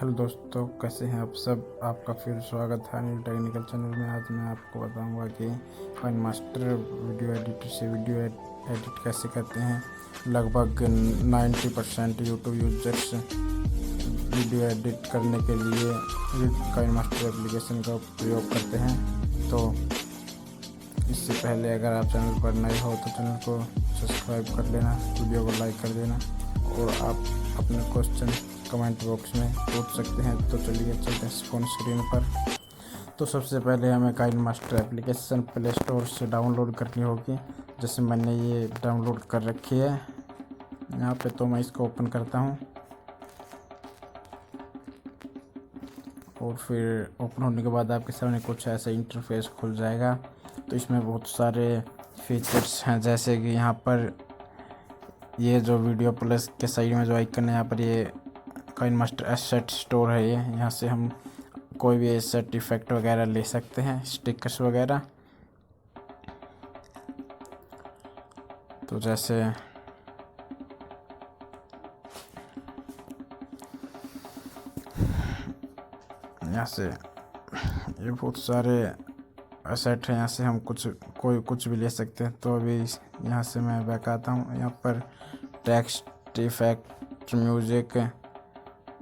Hello दोस्तों, कैसे हैं आप सब। आपका फिर स्वागत है अनिल टेक्निकल चैनल में। आज मैं आपको बताऊंगा कि काइन मास्टर वीडियो एडिटर से वीडियो एडिट कैसे करते हैं। लगभग 90% यूट्यूब यूजर्स वीडियो एडिट करने के लिए काइन मास्टर एप्लीकेशन का उपयोग करते हैं। तो इससे पहले अगर आप चैनल पर नए हो तो चैनल को सब्सक्राइब कर लेना, वीडियो को लाइक कर देना और आप अपने क्वेश्चन कमेंट बॉक्स में पूछ सकते हैं। तो चलिए चलते हैं फ़ोन स्क्रीन पर। तो सबसे पहले हमें KineMaster application Play Store से डाउनलोड करनी होगी। जैसे मैंने ये डाउनलोड कर रखी है यहाँ पे, तो मैं इसको ओपन करता हूँ और फिर ओपन होने के बाद आपके सामने कुछ ऐसा इंटरफेस खुल जाएगा। तो इसमें बहुत सारे फीचर्स हैं, जैसे कि यहाँ पर ये जो वीडियो प्लस के साइड में जो आइकन है, यहाँ पर ये काइन मास्टर एसेट स्टोर है। ये यहाँ से हम कोई भी एसेट इफेक्ट वगैरह ले सकते हैं, स्टिकर्स वगैरह। तो जैसे यहाँ से ये बहुत सारे एसेट हैं, यहाँ से हम कुछ भी ले सकते हैं। तो अभी यहाँ से मैं बैक आता हूँ। यहाँ पर टेक्स्ट इफेक्ट, म्यूज़िक,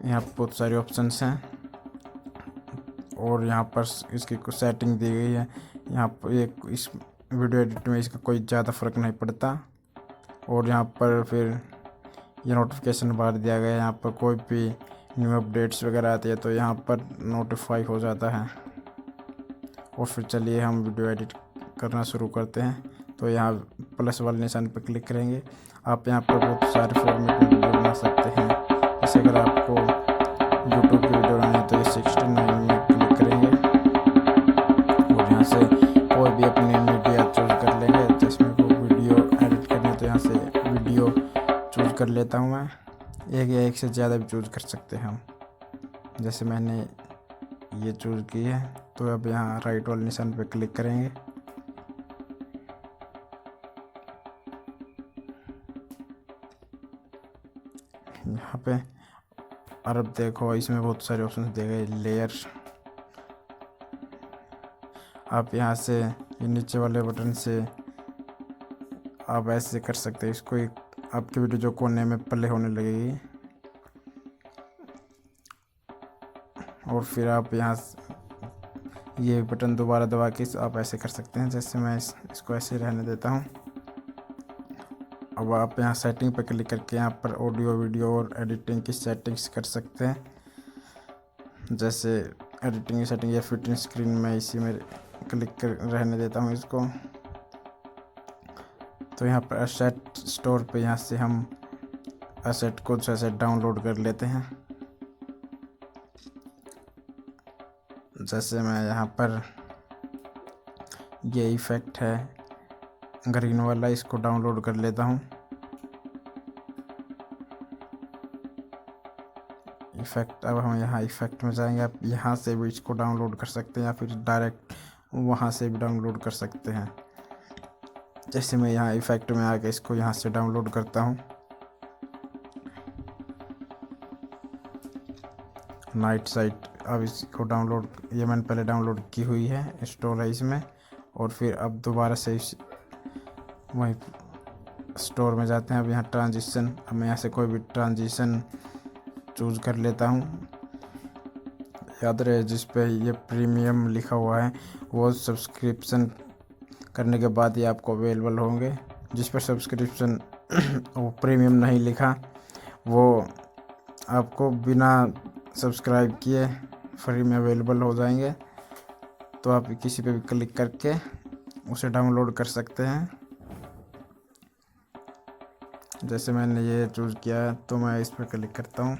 यहाँ पर बहुत सारे ऑप्शंस हैं और यहाँ पर इसकी कुछ सेटिंग दी गई है। यहाँ पर इस वीडियो एडिट में इसका कोई ज़्यादा फ़र्क नहीं पड़ता। और यहाँ पर फिर ये नोटिफिकेशन बार दिया गया है। यहाँ पर कोई भी न्यू अपडेट्स वगैरह आती है तो यहाँ पर नोटिफाई हो जाता है। और फिर चलिए हम वीडियो एडिट करना शुरू करते हैं। तो यहाँ प्लस वाले निशान पर क्लिक करेंगे। आप यहाँ पर बहुत सारे फॉर्मेट में वीडियो बना सकते हैं। जैसे अगर आपको यूट्यूब की वीडियो बनानी है तो ये 69 में क्लिक करेंगे और यहाँ से कोई भी अपनी मीडिया चूज़ कर लेंगे। जिसमें वो वीडियो एडिट करनी है तो यहाँ से वीडियो चूज़ कर लेता हूँ मैं। एक या एक से ज़्यादा भी चूज़ कर सकते हैं हम। जैसे मैंने ये चूज़ की है तो अब यहाँ राइट वाले निशान पे क्लिक करेंगे। यहाँ पे और अब देखो इसमें बहुत सारे ऑप्शन दिए गए। लेयर, आप यहाँ से ये नीचे वाले बटन से आप ऐसे कर सकते हैं। इसको आपकी वीडियो जो कोने में प्ले होने लगेगी और फिर आप यहाँ ये बटन दोबारा दबा के आप ऐसे कर सकते हैं। जैसे मैं इसको ऐसे रहने देता हूँ। अब आप यहाँ सेटिंग पर क्लिक करके यहाँ पर ऑडियो, वीडियो और एडिटिंग की सेटिंग्स कर सकते हैं। जैसे एडिटिंग की सेटिंग या फिटिंग स्क्रीन में इसी में क्लिक कर रहने देता हूँ इसको। तो यहाँ पर एसेट स्टोर पे यहाँ से हम एसेट कुछ एसेट डाउनलोड कर लेते हैं। जैसे मैं यहाँ पर ये इफ़ेक्ट है ग्रीन वाला, इसको डाउनलोड कर लेता हूँ। इफ़ेक्ट, अब हम यहाँ इफ़ेक्ट में जाएंगे। आप यहाँ से भी इसको डाउनलोड कर सकते हैं या फिर डायरेक्ट वहाँ से भी डाउनलोड कर सकते हैं। जैसे मैं यहाँ इफ़ेक्ट में आके इसको यहाँ से डाउनलोड करता हूँ। नाइट साइट, अब इसको डाउनलोड, ये मैंने पहले डाउनलोड की हुई है, स्टोर है इसमें। और फिर अब दोबारा से वहीं स्टोर में जाते हैं। अब यहाँ ट्रांजिशन, अब मैं यहाँ से कोई भी ट्रांजिशन चूज़ कर लेता हूँ। याद रहे जिस पे ये प्रीमियम लिखा हुआ है वो सब्सक्रिप्शन करने के बाद ही आपको अवेलेबल होंगे। जिस पर सब्सक्रिप्शन वो प्रीमियम नहीं लिखा वो आपको बिना सब्सक्राइब किए फ्री में अवेलेबल हो जाएंगे। तो आप किसी पे भी क्लिक करके उसे डाउनलोड कर सकते हैं। जैसे मैंने ये चूज़ किया है तो मैं इस पर क्लिक करता हूँ।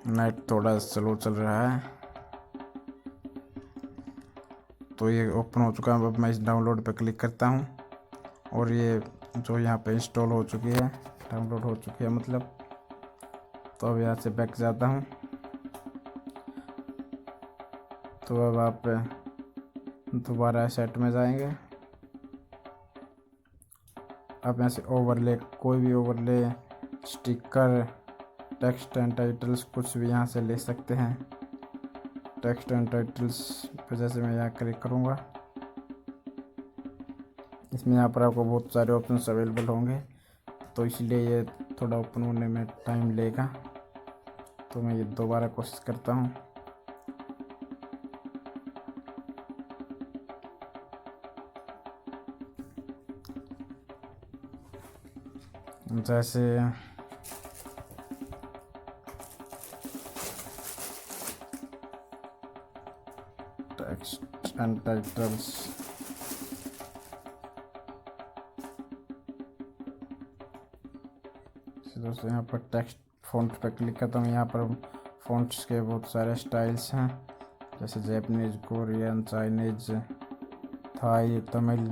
नेट थोड़ा स्लो चल रहा है तो ये ओपन हो चुका है। अब मैं इस डाउनलोड पे क्लिक करता हूँ और ये जो यहाँ पे इंस्टॉल हो चुकी है, डाउनलोड हो चुकी है मतलब। तो अब यहाँ से बैक जाता हूँ। तो अब आप दोबारा सेट में जाएंगे। आप यहाँ से ओवरले, कोई भी overlay sticker, text and titles कुछ भी यहाँ से ले सकते हैं। टेक्स्ट एंड टाइटल्स पर जैसे मैं यहाँ क्लिक करूँगा, इसमें यहाँ पर आपको बहुत सारे ऑप्शंस अवेलेबल होंगे, तो इसलिए ये थोड़ा ओपन होने में टाइम लेगा। तो मैं ये दोबारा कोशिश करता हूँ। जैसे टेक्स्ट एंड टाइटल्स, दोस्तों यहाँ पर टेक्स्ट फ़ॉन्ट पर क्लिक करता हूँ। यहाँ पर फ़ॉन्ट्स के बहुत सारे स्टाइल्स हैं, जैसे Japanese, Korean, Chinese, Thai, Tamil,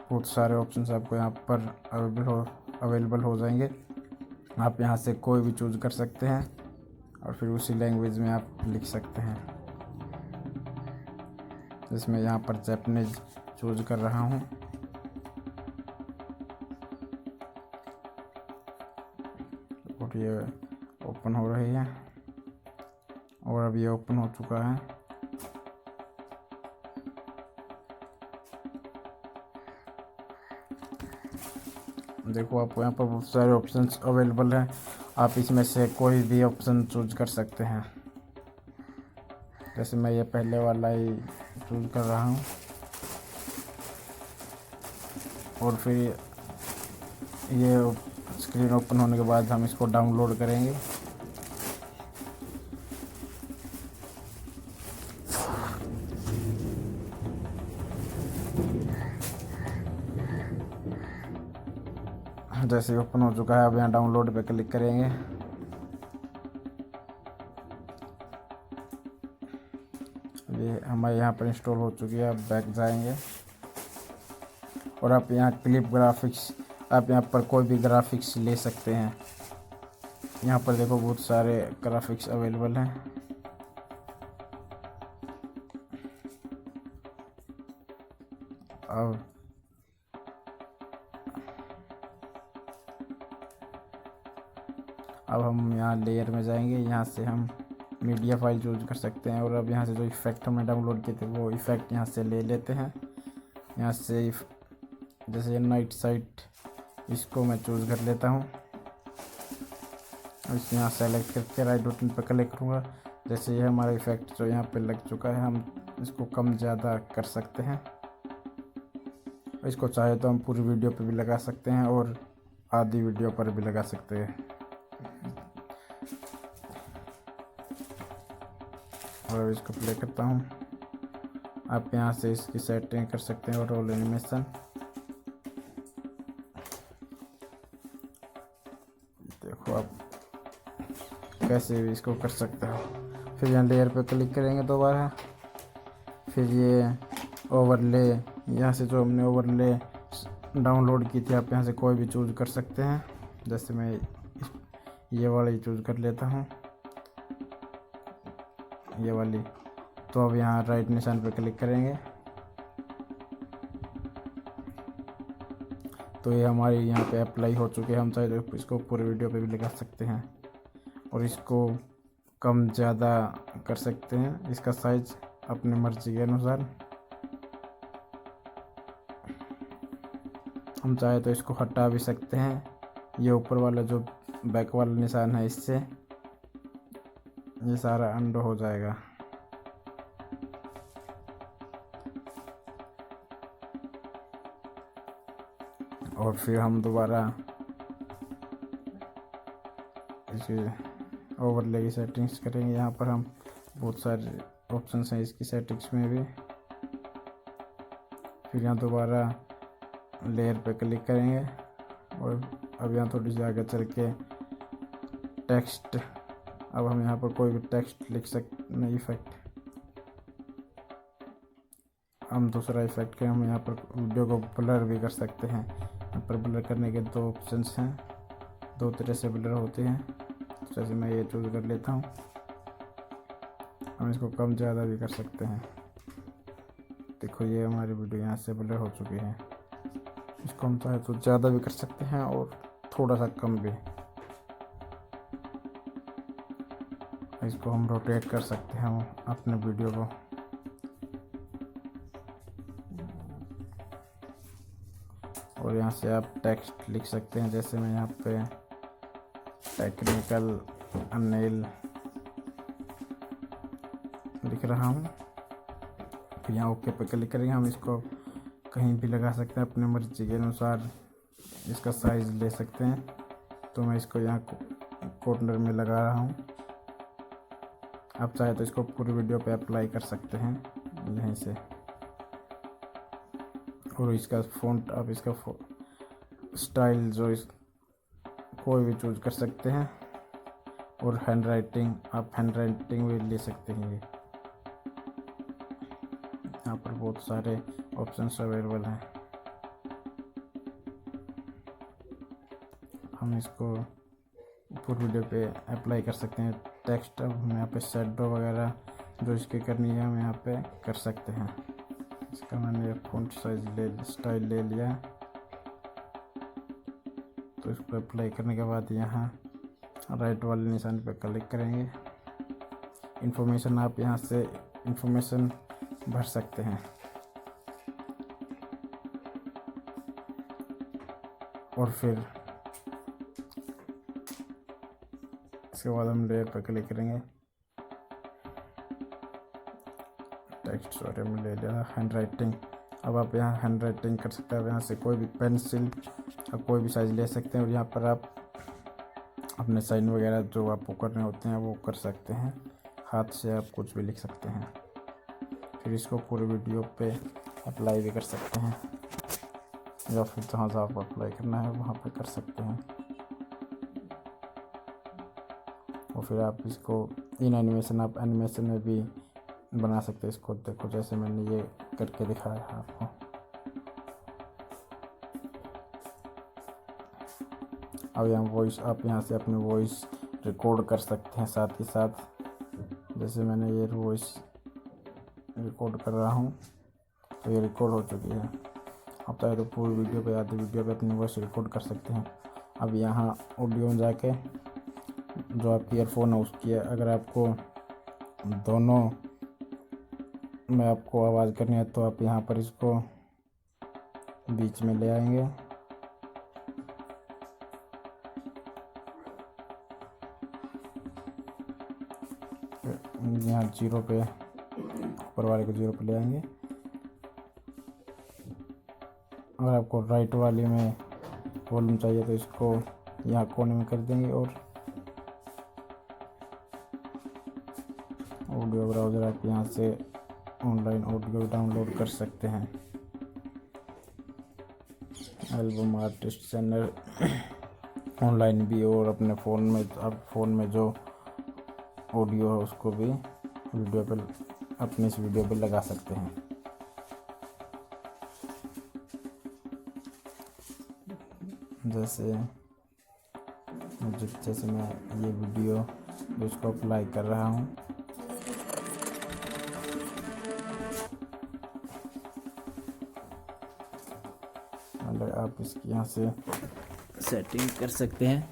बहुत सारे ऑप्शंस आपको यहाँ पर अवेलेबल हो जाएंगे। आप यहाँ से कोई भी चूज़ कर सकते हैं और फिर उसी लैंग्वेज में आप लिख सकते हैं। जिसमें यहाँ पर जापानीज चूज़ कर रहा हूँ। और ये ओपन हो रही है और अब ये ओपन हो चुका है। देखो आपको यहाँ पर बहुत सारे ऑप्शंस अवेलेबल हैं, आप इसमें से कोई भी ऑप्शन चूज कर सकते हैं। जैसे मैं ये पहले वाला ही चूज कर रहा हूँ और फिर ये स्क्रीन ओपन होने के बाद हम इसको डाउनलोड करेंगे। जैसे ओपन हो चुका है, अब यहाँ डाउनलोड पे क्लिक करेंगे। ये हमारे यहाँ पर इंस्टॉल हो चुकी है। अब बैक जाएंगे और आप यहाँ क्लिप ग्राफिक्स, आप यहाँ पर कोई भी ग्राफिक्स ले सकते हैं। यहाँ पर देखो बहुत सारे ग्राफिक्स अवेलेबल हैं। अब हम यहाँ लेयर में जाएंगे, यहाँ से हम मीडिया फाइल चूज कर सकते हैं और अब यहाँ से जो इफ़ेक्ट हमने डाउनलोड किए थे वो इफ़ेक्ट यहाँ से ले लेते हैं। यहाँ से जैसे नाइट साइट, इसको मैं चूज़ कर लेता हूँ। इस यहाँ सेलेक्ट करके राइट बटन पर क्लिक करूँगा। जैसे ये हमारा इफ़ेक्ट जो यहाँ पे लग चुका है, हम इसको कम ज़्यादा कर सकते हैं। इसको चाहे तो हम पूरी वीडियो पे भी लगा सकते हैं और आधी वीडियो पर भी लगा सकते हैं। और इसको प्ले करता हूँ। आप यहाँ से इसकी सेटिंग कर सकते हैं और रोल एनिमेशन, देखो आप कैसे भी इसको कर सकते हो। फिर यहाँ लेयर पे क्लिक करेंगे दोबारा, फिर ये ओवरले, यहाँ से जो हमने ओवरले डाउनलोड की थी आप यहाँ से कोई भी चूज़ कर सकते हैं। जैसे मैं ये वाली चूज़ कर लेता हूँ, ये वाली। तो अब यहाँ राइट निशान पे क्लिक करेंगे तो ये हमारी यहाँ पे अप्लाई हो चुके हैं। हम चाहे तो इसको पूरे वीडियो पे भी लगा सकते हैं और इसको कम ज़्यादा कर सकते हैं, इसका साइज अपनी मर्जी के अनुसार। हम चाहे तो इसको हटा भी सकते हैं। ये ऊपर वाला जो बैक वाला निशान है, इससे ये सारा अंडो हो जाएगा। और फिर हम दोबारा इसे ओवरले की सेटिंग्स करेंगे। यहाँ पर हम बहुत सारे ऑप्शंस हैं इसकी सेटिंग्स में भी। फिर यहाँ दोबारा लेयर पे क्लिक करेंगे और अब यहाँ थोड़ी सी आगे चल के टेक्स्ट, अब हम यहाँ पर कोई भी टेक्स्ट लिख सकते हैं। इफेक्ट हम दूसरा इफेक्ट के हम यहाँ पर वीडियो को ब्लर भी कर सकते हैं। यहाँ पर ब्लर करने के दो ऑप्शंस हैं, दो तरह से ब्लर होते हैं। जैसे मैं ये चूज़ कर लेता हूँ। हम इसको कम ज़्यादा भी कर सकते हैं। देखो ये हमारी वीडियो यहाँ से ब्लर हो चुकी है। इसको हम चाहे तो ज़्यादा भी कर सकते हैं और थोड़ा सा कम भी। इसको हम रोटेट कर सकते हैं अपने वीडियो को। और यहाँ से आप टेक्स्ट लिख सकते हैं, जैसे मैं यहाँ पे टेक्निकल अनिल लिख रहा हूँ। फिर यहाँ ओके पे क्लिक करेंगे। हम इसको कहीं भी लगा सकते हैं, अपनी मर्जी के अनुसार इसका साइज़ ले सकते हैं। तो मैं इसको यहाँ कॉर्नर में लगा रहा हूँ। आप चाहे तो इसको पूरी वीडियो पे अप्लाई कर सकते हैं यहीं से। और इसका फ़ॉन्ट, आप इसका स्टाइल जो कोई भी चूज कर सकते हैं। और हैंड राइटिंग, आप हैंड राइटिंग भी ले सकते हैं। यहाँ पर बहुत सारे ऑप्शंस अवेलेबल हैं। हम इसको पूरी वीडियो पे अप्लाई कर सकते हैं। टेक्स्ट अब हम यहाँ पे शैडो वगैरह जो इसकी करनी है हम यहाँ पे कर सकते हैं। इसका मैंने फ़ॉन्ट साइज स्टाइल ले लिया। तो इसको अप्लाई करने के बाद यहाँ राइट वाले निशान पे क्लिक करेंगे। इन्फॉर्मेशन, आप यहाँ से इन्फॉर्मेशन भर सकते हैं। और फिर इसके बाद हम लेयर पर क्लिक करेंगे। टेक्स्ट सॉरी में ले लिया हैंड राइटिंग। अब आप यहाँ हैंड राइटिंग कर सकते हैं। आप यहाँ से कोई भी पेंसिल या कोई भी साइज ले सकते हैं। और यहाँ पर आप अपने साइन वगैरह जो आपको करने होते हैं वो कर सकते हैं। हाथ से आप कुछ भी लिख सकते हैं। फिर इसको पूरी वीडियो पे अप्लाई भी कर सकते हैं, या फिर जहाँ से आप अप्लाई करना है वहाँ पे कर सकते हैं। और फिर आप इसको इन एनिमेशन, आप एनिमेशन में भी बना सकते हैं। इसको देखो, जैसे मैंने ये करके दिखाया है आपको। अब यहाँ वॉइस, आप यहाँ से अपनी वॉइस रिकॉर्ड कर सकते हैं साथ ही साथ। जैसे मैंने ये वॉइस रिकॉर्ड कर रहा हूँ, तो ये रिकॉर्ड हो चुकी है। आप चाहे तो पूरी वीडियो पे, आधी वीडियो पे अपनी वॉइस रिकॉर्ड कर सकते हैं। अब यहाँ ऑडियो में जाके जो आपकी ईयरफोन है उसकी, अगर आपको दोनों में आपको आवाज़ करनी है तो आप यहाँ पर इसको बीच में ले आएंगे। यहाँ जीरो पे, ऊपर वाले को जीरो पे ले आएंगे। अगर आपको राइट वाली में वॉल्यूम चाहिए तो इसको यहाँ कोने में कर देंगे। और ऑडियो ब्राउज़र, आप यहाँ से ऑनलाइन ऑडियो डाउनलोड कर सकते हैं। एल्बम, आर्टिस्ट चैनल ऑनलाइन भी, और अपने फ़ोन में, आप फ़ोन में जो ऑडियो है उसको भी वीडियो पे, अपनी इस वीडियो पे लगा सकते हैं। जैसे मैं ये वीडियो इसको अप्लाई कर रहा हूँ। आप इसकी यहाँ से सेटिंग कर सकते हैं।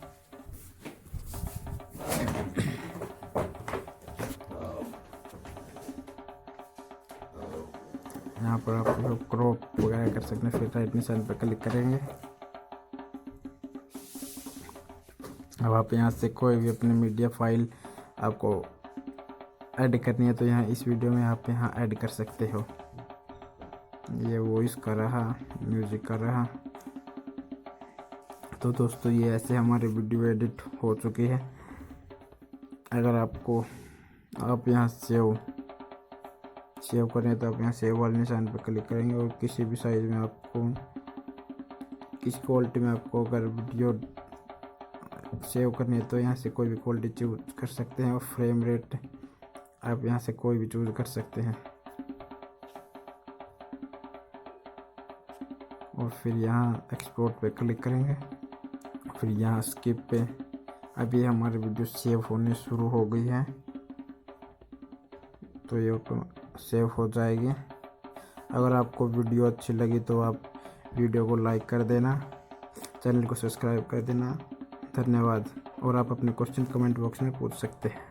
यहाँ पर आप क्रॉप वगैरह कर सकते हैं। फिर राइट निशान पर क्लिक करेंगे। अब आप यहाँ से कोई भी अपनी मीडिया फाइल आपको ऐड करनी है तो यहाँ इस वीडियो में आप यहाँ ऐड कर सकते हो। ये वॉइस कर रहा, म्यूज़िक कर रहा। तो दोस्तों, ये ऐसे हमारी वीडियो एडिट हो चुकी है। अगर आपको, आप यहाँ सेव करें तो आप यहाँ सेव वाले निशान पर क्लिक करेंगे। और किसी भी साइज़ में आपको, किस क्वालिटी में आपको अगर वीडियो सेव करनी है तो यहाँ से कोई भी क्वालिटी चूज कर सकते हैं। और फ्रेम रेट आप यहाँ से कोई भी चूज कर सकते हैं। और फिर यहाँ एक्सपोर्ट पे क्लिक करेंगे। फिर यहाँ स्किप पे, अभी हमारी वीडियो सेव होने शुरू हो गई है तो ये सेव हो जाएगी। अगर आपको वीडियो अच्छी लगी तो आप वीडियो को लाइक कर देना, चैनल को सब्सक्राइब कर देना। धन्यवाद। और आप अपने क्वेश्चन कमेंट बॉक्स में पूछ सकते हैं।